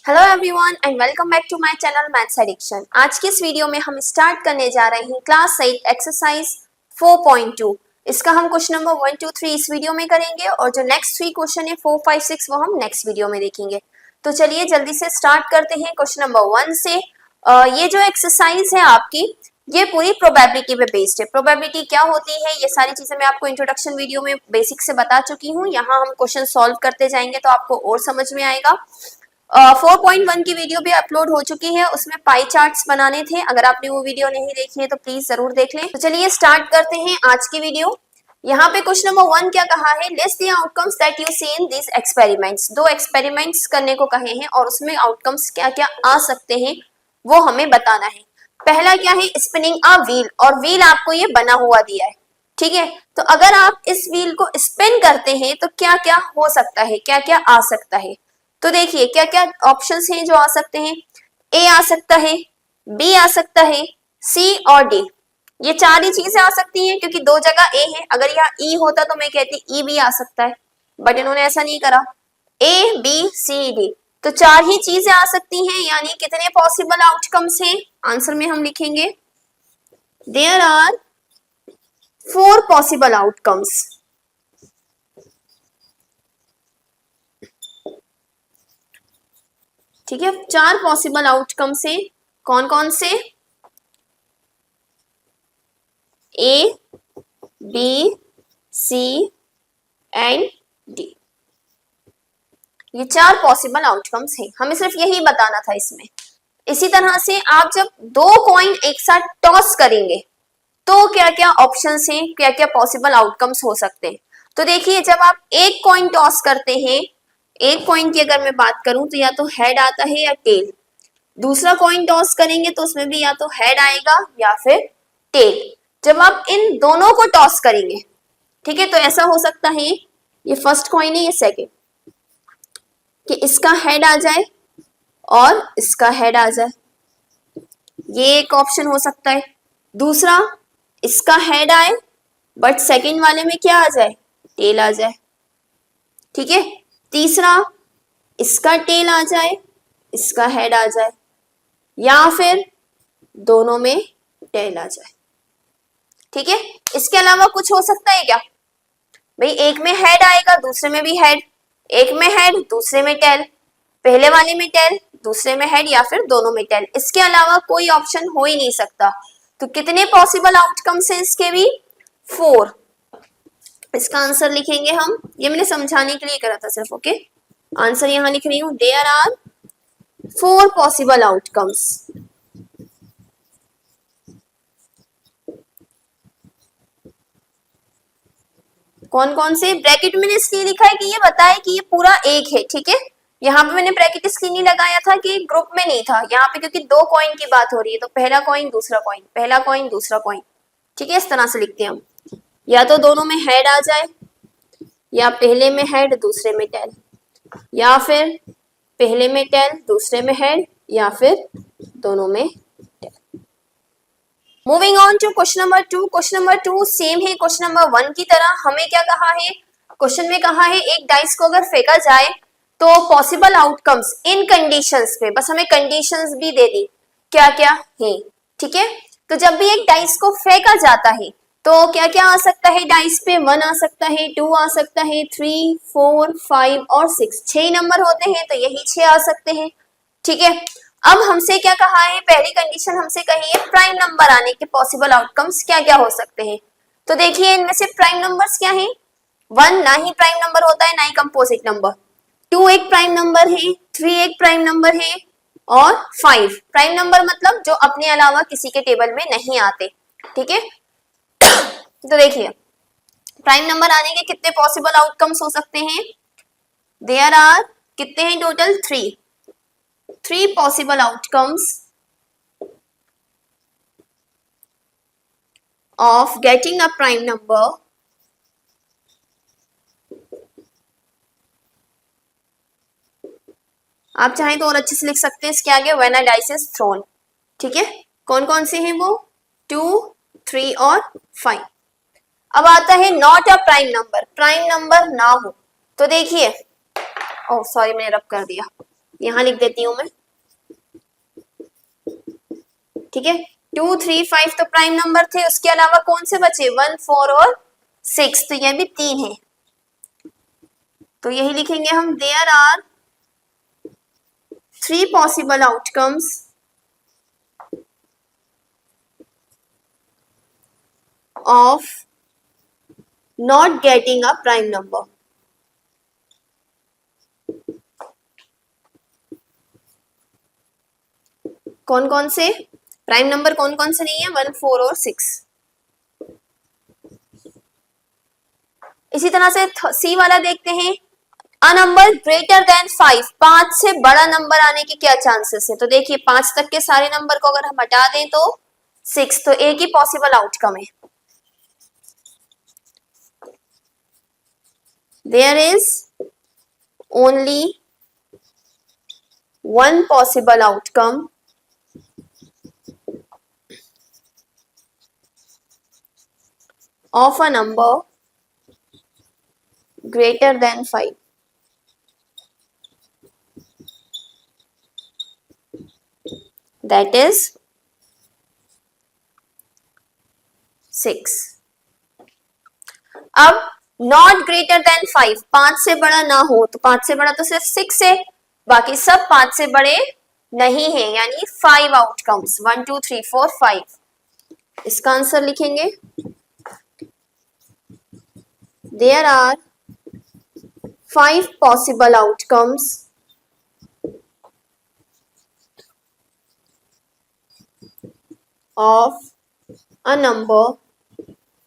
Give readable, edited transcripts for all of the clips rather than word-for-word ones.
Hello everyone and welcome back to my channel Maths Addiction. आज की इस video में हम स्टार्ट करने जा रहे हैं क्लास 8 एक्सरसाइज 4.2। इसका हम क्वेश्चन नंबर 1, 2, 3 इस वीडियो में करेंगे और जो नेक्स्ट 3 क्वेश्चन है 4, 5, 6 वो हम नेक्स्ट वीडियो में देखेंगे। तो चलिए जल्दी से स्टार्ट करते हैं क्वेश्चन नंबर 1 से। ये जो एक्सरसाइज है आपकी ये पूरी प्रोबेबिलिटी पे बेस्ड है। प्रोबेबिलिटी क्या होती है ये सारी चीजें मैं आपको इंट्रोडक्शन वीडियो में बेसिक से बता चुकी हूँ। यहाँ हम क्वेश्चन सॉल्व करते जाएंगे तो आपको और समझ में आएगा। 4.1 की वीडियो भी अपलोड हो चुकी है, उसमें पाई चार्ट्स बनाने थे। अगर आपने वो वीडियो नहीं देखी है तो प्लीज जरूर देख लें। तो चलिए स्टार्ट करते हैं आज की वीडियो। यहाँ पे क्वेश्चन नंबर 1 क्या कहा है, list the outcomes that you see in this experiments. 2 experiments करने को कहे हैं और उसमें आउटकम्स क्या क्या आ सकते हैं वो हमें बताना है। पहला क्या है, स्पिनिंग अ व्हील, और व्हील आपको ये बना हुआ दिया है, ठीक है। तो अगर आप इस व्हील को स्पिन करते हैं तो क्या क्या हो सकता है, क्या क्या आ सकता है। तो देखिए क्या क्या ऑप्शंस हैं जो आ सकते हैं। ए आ सकता है, बी आ सकता है, सी और डी। ये 4 ही चीजें आ सकती हैं क्योंकि 2 जगह ए है। अगर यहाँ ई होता तो मैं कहती ई भी आ सकता है, बट इन्होंने ऐसा नहीं करा। ए बी सी डी, तो 4 ही चीजें आ सकती हैं। यानी कितने पॉसिबल आउटकम्स हैं, आंसर में हम लिखेंगे देयर आर 4 पॉसिबल आउटकम्स। ठीक है, 4 पॉसिबल आउटकम से कौन कौन से, A B C and D. ये 4 पॉसिबल आउटकम्स हैं, हमें सिर्फ यही बताना था इसमें। इसी तरह से आप जब 2 कॉइन एक साथ टॉस करेंगे तो क्या क्या ऑप्शंस हैं, क्या क्या पॉसिबल आउटकम्स हो सकते हैं। तो देखिए जब आप एक कॉइन टॉस करते हैं, एक कॉइन की अगर मैं बात करूं तो या तो हेड आता है या टेल। दूसरा कॉइन टॉस करेंगे तो उसमें भी या तो हेड आएगा या फिर टेल। जब आप इन दोनों को टॉस करेंगे, ठीक है, तो ऐसा हो सकता है ये फर्स्ट कॉइन है, ये सेकंड, कि इसका हेड आ जाए और इसका हेड आ जाए, ये एक ऑप्शन हो सकता है। दूसरा इसका हेड आए बट सेकंड वाले में क्या आ जाए, टेल आ जाए, ठीक है। तीसरा इसका टेल आ जाए, इसका हेड आ जाए, या फिर दोनों में टेल आ जाए, ठीक है। इसके अलावा कुछ हो सकता है क्या, भाई एक में हेड आएगा दूसरे में भी हेड, एक में हेड दूसरे में टेल, पहले वाले में टेल दूसरे में हेड, या फिर दोनों में टेल। इसके अलावा कोई ऑप्शन हो ही नहीं सकता। तो कितने पॉसिबल आउटकम्स हैं इसके भी, 4। इसका आंसर लिखेंगे हम, ये मैंने समझाने के लिए करा था सिर्फ, ओके। आंसर यहां लिख रही हूं, देयर आर 4 पॉसिबल आउटकम्स। कौन कौन से, ब्रैकेट मैंने इसलिए लिखा है कि ये बताए कि ये पूरा एक है, ठीक है। यहाँ पे मैंने ब्रैकेट इसलिए नहीं लगाया था कि ग्रुप में नहीं था, यहाँ पे क्योंकि 2 कॉइन की बात हो रही है, तो पहला कॉइन दूसरा कॉइन, पहला कॉइन दूसरा कॉइन, ठीक है। इस तरह से लिखते हैं हम, या तो दोनों में हेड आ जाए, या पहले में हेड दूसरे में टेल, या फिर पहले में टेल दूसरे में हेड, या फिर दोनों में tail. Moving on to question number 2। Question number 2 same है क्वेश्चन नंबर 1 की तरह। हमें क्या कहा है, क्वेश्चन में कहा है एक डाइस को अगर फेंका जाए तो पॉसिबल आउटकम्स इन कंडीशंस पे, बस हमें कंडीशंस भी दे दी क्या क्या है, ठीक है। तो जब भी एक डाइस को फेंका जाता है तो क्या क्या आ सकता है, डाइस पे 1 आ सकता है, 2 आ सकता है, 3, 4, 5 और 6, 6 नंबर होते हैं तो यही 6 आ सकते हैं, ठीक है। अब हमसे क्या कहा है, पहली कंडीशन हमसे कही है प्राइम नंबर आने के पॉसिबल आउटकम्स क्या क्या हो सकते हैं। तो देखिए इनमें से प्राइम नंबर्स क्या हैं, 1 ना ही प्राइम नंबर होता है ना ही कंपोजिट नंबर, 2 एक प्राइम नंबर है, 3 एक प्राइम नंबर है, और 5 प्राइम नंबर मतलब जो अपने अलावा किसी के टेबल में नहीं आते, ठीक है। तो देखिए प्राइम नंबर आने के कितने पॉसिबल आउटकम्स हो सकते हैं, देयर आर कितने हैं total, 3 possible outcomes of getting a prime number आप चाहें तो और अच्छे से लिख सकते हैं इसके आगे, when a dice is thrown, ठीक है। कौन कौन से हैं वो, 2, 3 और 5। अब आता है not a prime number, prime number ना हो। तो देखिए, ओह सॉरी मैंने रब कर दिया, यहां लिख देती हूं मैं, ठीक है। 2, 3, 5 तो प्राइम नंबर थे, उसके अलावा कौन से बचे, 1, 4 और 6, तो ये भी 3 है, तो यही लिखेंगे हम, there are 3 possible outcomes of not getting a prime number. कौन कौन से प्राइम नंबर, कौन कौन से नहीं है, 1, 4 और 6। इसी तरह से सी वाला देखते हैं, अ नंबर ग्रेटर देन 5, 5 से बड़ा नंबर आने के क्या चांसेस है, तो देखिए 5 तक के सारे नंबर को अगर हम हटा दें तो 6, तो एक ही पॉसिबल आउटकम है, there is only one possible outcome of a number greater than 5. That is 6. अब नॉट ग्रेटर देन 5, 5 से बड़ा ना हो, तो 5 से बड़ा तो सिर्फ 6 है, बाकी सब 5 से बड़े नहीं है, यानी 5 आउटकम्स, 1, 2, 3, 4, 5, इसका आंसर लिखेंगे, there are 5 possible outcomes of a number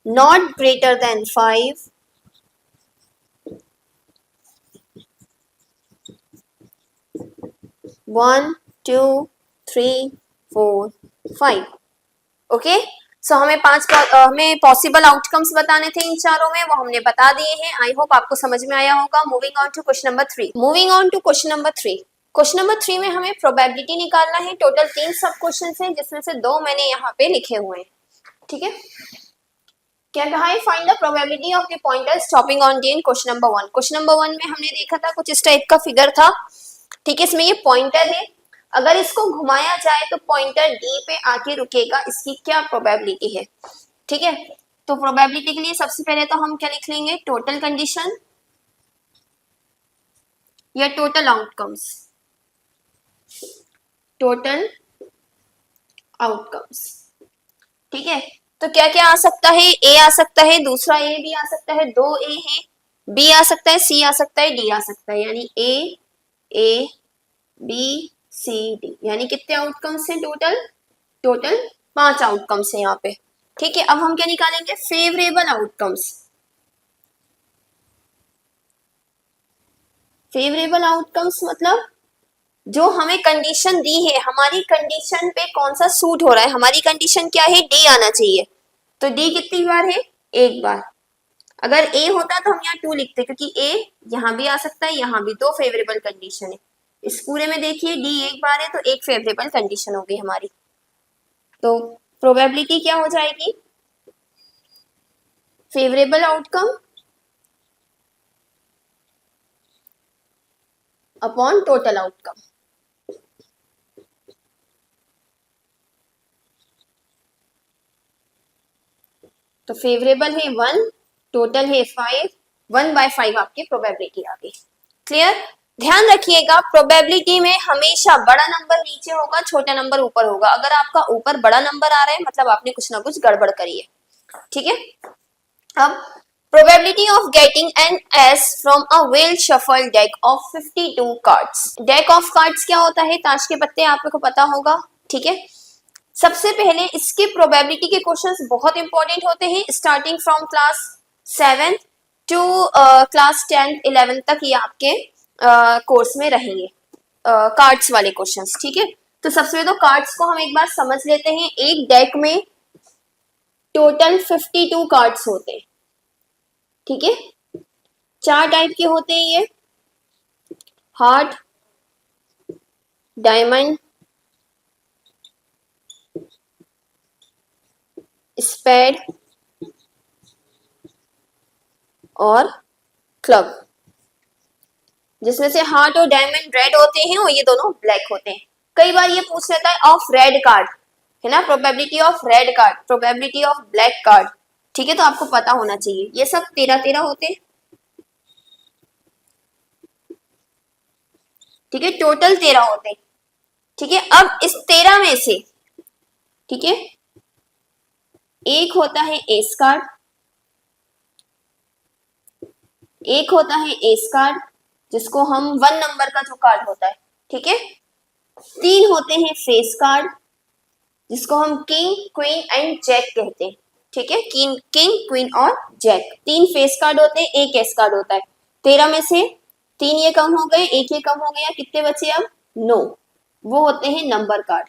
not greater than 5 1, 2, 3, 4, 5। Okay, सो हमें पॉसिबल आउटकम्स बताने थे इन चारों में, वो हमने बता दिए हैं। आई होप आपको समझ में आया होगा। Moving on to question number 3। Moving on to question number 3। Question number 3 में हमें प्रोबेबिलिटी निकालना है। टोटल 3 सब क्वेश्चन हैं, जिसमें से 2 मैंने यहाँ पे लिखे हुए हैं, ठीक है। क्या कहा है, find the probability of the pointer stopping on D in question number 1। Question number 1 में हमने देखा था कुछ इस टाइप का फिगर था, ठीक है। इसमें ये पॉइंटर है, अगर इसको घुमाया जाए तो पॉइंटर डी पे आके रुकेगा, इसकी क्या प्रोबेबिलिटी है, ठीक है। तो प्रोबेबिलिटी के लिए सबसे पहले तो हम क्या लिख लेंगे, टोटल कंडीशन या टोटल आउटकम्स, टोटल आउटकम्स, ठीक है। तो क्या क्या आ सकता है, ए आ सकता है, दूसरा ए भी आ सकता है, 2 ए है, बी आ सकता है, सी आ सकता है, डी आ सकता है, यानी ए बी सी डी, यानी कितने आउटकम्स हैं टोटल, टोटल 5 आउटकम्स हैं यहाँ पे, ठीक है। अब हम क्या निकालेंगे, फेवरेबल आउटकम्स। फेवरेबल आउटकम्स मतलब जो हमें कंडीशन दी है, हमारी कंडीशन पे कौन सा सूट हो रहा है, हमारी कंडीशन क्या है, डी आना चाहिए, तो डी कितनी बार है, एक बार। अगर ए होता तो हम यहाँ 2 लिखते, क्योंकि ए यहाँ भी आ सकता है, यहाँ भी, 2 फेवरेबल कंडीशन है। इस पूरे में देखिए डी एक बार है, तो एक फेवरेबल कंडीशन होगी हमारी, तो प्रोबेबिलिटी क्या हो जाएगी, favourable outcome upon total outcome. तो फेवरेबल है 1, टोटल है 5, 1/5 आपकी प्रोबेबिलिटी आ गई। क्लियर, ध्यान रखिएगा प्रोबेबिलिटी में हमेशा बड़ा नंबर नीचे होगा, छोटा नंबर ऊपर होगा। अगर आपका ऊपर बड़ा नंबर आ रहा है मतलब आपने कुछ ना कुछ गड़बड़ करी है, ठीक है। अब probability of getting an S from a well shuffled deck of 52 cards। deck of cards क्या होता है, ताश के पत्ते, आपको पता होगा, ठीक है। सबसे पहले इसके प्रोबेबिलिटी के क्वेश्चंस बहुत इंपॉर्टेंट होते हैं, starting from class 7 to class 10 11 तक ये आपके कोर्स में रहेंगे, कार्ड्स वाले क्वेश्चंस, ठीक है। तो सबसे पहले तो कार्ड्स को हम एक बार समझ लेते हैं। एक डेक में टोटल 52 कार्ड्स होते हैं, ठीक है। 4 टाइप के होते हैं ये, हार्ट, डायमंड, स्पेड और क्लब। जिसमें से हार्ट और डायमंड रेड होते हैं और ये दोनों ब्लैक होते हैं। कई बार ये पूछ लेता है ऑफ रेड कार्ड, है ना, probability of red card, probability of black card, ठीक है, तो आपको पता होना चाहिए। ये सब 13 होते हैं, ठीक है, टोटल 13 होते हैं, ठीक है। अब इस 13 में से, ठीक है, एक होता है एस कार्ड, एक होता है एस कार्ड जिसको हम 1 नंबर का जो कार्ड होता है, ठीक है। 3 होते हैं फेस कार्ड जिसको हम किंग, क्वीन एंड जैक कहते हैं, ठीक है। किंग, क्वीन और जैक, 3 फेस कार्ड होते हैं, एक एस कार्ड होता है। 13 में से 3 ये कम हो गए, एक ये कम हो गया, कितने बचे अब? 9, वो होते हैं नंबर कार्ड।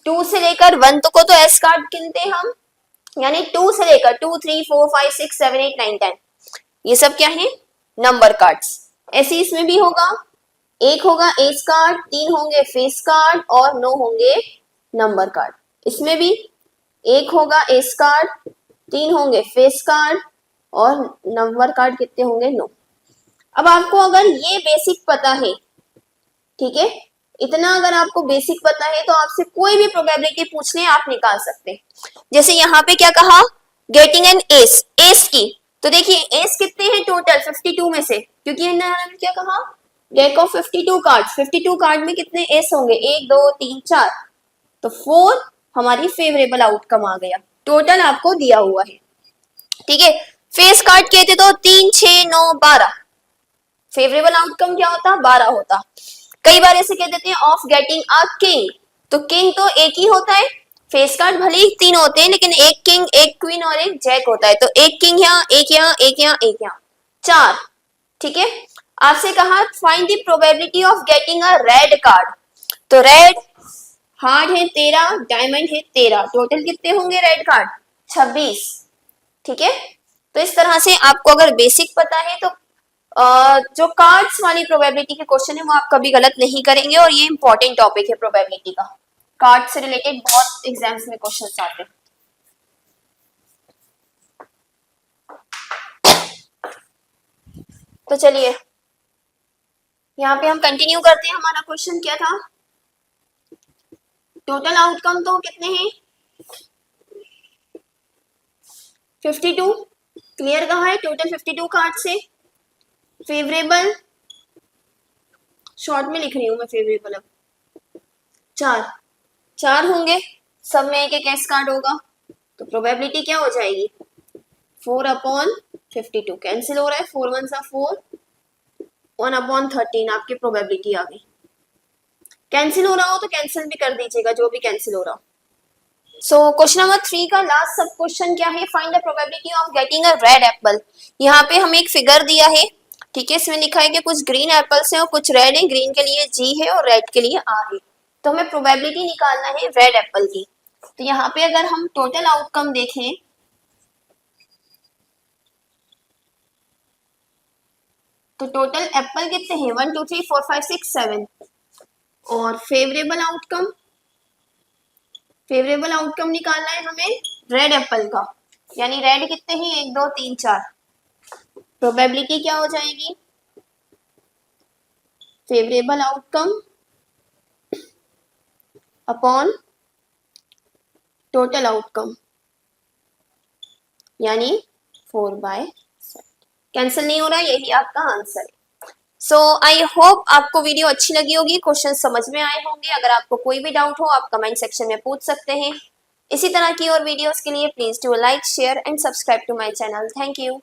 2 से लेकर 1 तक को तो एस कार्ड गिनते हैं हम, यानी 2 से लेकर 2, 3, 4, 5, 6, 7, 8, 9, 10, ये सब क्या है? Number cards. ऐसे इसमें भी होगा, एक होगा एस कार्ड, 3 होंगे फेस कार्ड और 9 होंगे नंबर कार्ड। इसमें भी एक होगा एस कार्ड, 3 होंगे फेस कार्ड और नंबर कार्ड कितने होंगे? 9। अब आपको अगर ये बेसिक पता है, ठीक है, इतना अगर आपको बेसिक पता है तो आपसे कोई भी प्रोबेबिलिटी पूछ ले आप निकाल सकते हैं। जैसे यहाँ पे क्या कहा, गेटिंग एन एस, एस की, तो देखिए एस कितने हैं टोटल 52 में से, क्योंकि इन्होंने क्या कहा, डेक ऑफ 52 कार्ड, 52 कार्ड में कितने एस होंगे? 1, 2, 3, 4, तो 4 हमारी फेवरेबल आउटकम आ गया, टोटल आपको दिया हुआ है, ठीक है। फेस कार्ड कहते तो 3, 6, 9, 12, फेवरेबल आउटकम क्या होता? 12 होता। कई बार ऐसे कह देते हैं ऑफ गेटिंग अ किंग, तो किंग तो एक ही होता है, फेस कार्ड भले ही 3 होते हैं लेकिन एक किंग, एक क्वीन और एक जैक होता है, तो एक किंग यहाँ, एक यहाँ, एक यहाँ, एक यहाँ, 4, ठीक है। आपसे कहा find the probability of getting a red card, तो रेड हार्ड है 13, डायमंड है 13, टोटल कितने होंगे रेड कार्ड? 26, ठीक है। तो इस तरह से आपको अगर बेसिक पता है तो जो कार्ड्स वाली प्रोबेबिलिटी के क्वेश्चन है वो आप कभी गलत नहीं करेंगे, और ये इंपॉर्टेंट टॉपिक है प्रोबेबिलिटी का, कार्ड से रिलेटेड बहुत एग्जाम्स में क्वेश्चंस आते हैं। तो चलिए यहाँ पे हम कंटिन्यू करते हैं। हमारा क्वेश्चन क्या था? टोटल आउटकम तो कितने हैं? 52, क्लियर कहा है, टोटल 52 कार्ड से फेवरेबल, शॉर्ट में लिख रही हूं मैं फेवरेबल, अब 4 होंगे, सब में एक एक एस कार्ड होगा, तो प्रोबेबिलिटी क्या हो जाएगी? 4/52, कैंसिल हो रहा है, 4 1 4, 1/13 आपकी प्रोबेबिलिटी आ गई। कैंसिल हो रहा हो तो कैंसिल भी कर दीजिएगा, जो भी कैंसिल हो रहा हो। सो क्वेश्चन नंबर 3 का लास्ट सब क्वेश्चन क्या है? Find the probability of getting a red Apple. यहाँ पे हमें एक फिगर दिया है, ठीक है, इसमें लिखा है कि कुछ ग्रीन एप्पल्स हैं और कुछ रेड है, ग्रीन के लिए जी है और रेड के लिए आर है, तो हमें प्रोबेबिलिटी निकालना है रेड एप्पल की। तो यहाँ पे अगर हम टोटल आउटकम देखें, तो टोटल एप्पल कितने हैं? 1 2 3 4 5 6 7, और फेवरेबल आउटकम निकालना है हमें रेड एप्पल का, यानी रेड कितने हैं? 1 2 3 4, प्रोबेबिलिटी क्या हो जाएगी? Favourable outcome upon total outcome, यानी 4/7, कैंसिल नहीं हो रहा, यही आपका आंसर है। सो आई होप आपको वीडियो अच्छी लगी होगी, क्वेश्चन समझ में आए होंगे। अगर आपको कोई भी डाउट हो आप कमेंट सेक्शन में पूछ सकते हैं। इसी तरह की और वीडियोस के लिए please do like, share and subscribe to my channel. Thank you.